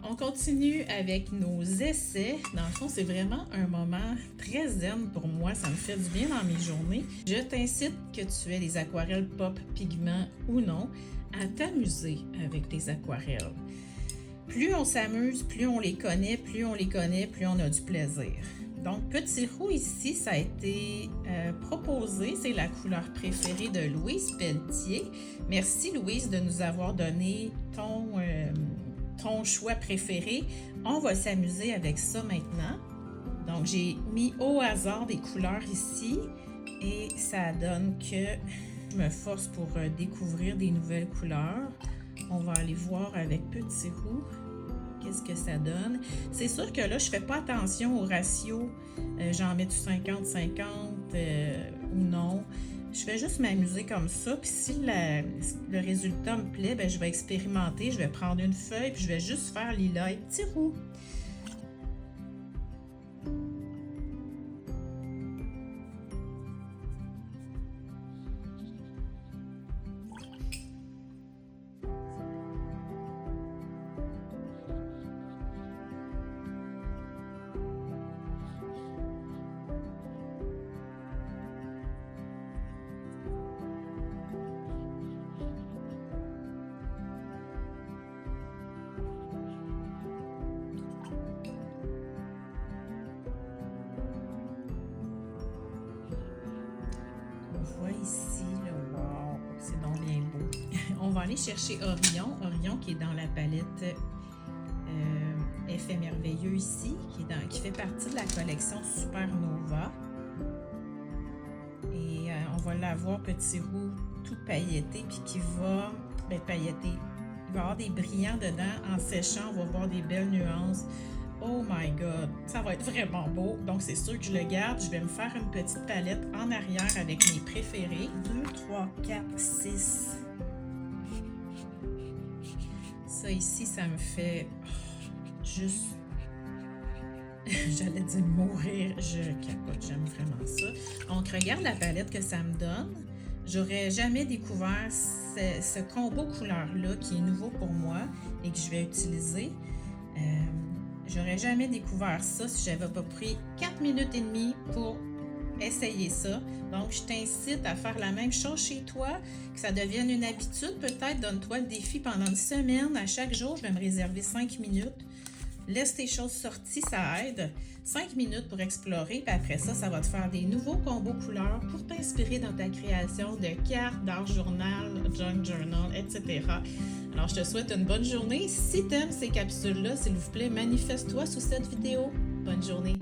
On continue avec nos essais. Dans le fond, c'est vraiment un moment très zen pour moi. Ça me fait du bien dans mes journées. Je t'incite, que tu aies des aquarelles pop, pigments ou non, à t'amuser avec tes aquarelles. Plus on s'amuse, plus on les connaît, plus on a du plaisir. Donc, Petit Roux ici, ça a été proposé. C'est la couleur préférée de Louise Pelletier. Merci Louise de nous avoir donné ton choix préféré. On va s'amuser avec ça maintenant. Donc, j'ai mis au hasard des couleurs ici et ça donne que je me force pour découvrir des nouvelles couleurs. On va aller voir avec Petit Roux qu'est-ce que ça donne. C'est sûr que là, je fais pas attention au ratio. J'en mets du 50-50 ou non. Je fais juste m'amuser comme ça. Puis si le résultat me plaît, ben, je vais expérimenter. Je vais prendre une feuille puis je vais juste faire lilas et Petit Roux. On voit ici, le wow, c'est donc bien beau. On va aller chercher Orion. Orion qui est dans la palette Effet merveilleux ici, qui fait partie de la collection Supernova. Et on va l'avoir Petit Roux tout pailleté, puis qui va pailleter. Il va y avoir des brillants dedans. En séchant, on va voir des belles nuances. Oh my god, ça va être vraiment beau. Donc, c'est sûr que je le garde. Je vais me faire une petite palette en arrière avec mes préférés. 2, 3, 4, 6. Ça ici, ça me fait juste... J'allais dire mourir. Je capote, j'aime vraiment ça. Donc, regarde la palette que ça me donne. J'aurais jamais découvert ce combo couleur-là qui est nouveau pour moi et que je vais utiliser. J'aurais jamais découvert ça si j'avais pas pris 4 minutes et demie pour essayer ça. Donc, je t'incite à faire la même chose chez toi, que ça devienne une habitude. Peut-être donne-toi le défi pendant une semaine. À chaque jour, je vais me réserver 5 minutes. Laisse tes choses sorties, ça aide. 5 minutes pour explorer, puis après ça, ça va te faire des nouveaux combos couleurs pour t'inspirer dans ta création de cartes, d'art journal, junk journal, etc. Alors, je te souhaite une bonne journée. Si tu aimes ces capsules-là, s'il vous plaît, manifeste-toi sous cette vidéo. Bonne journée!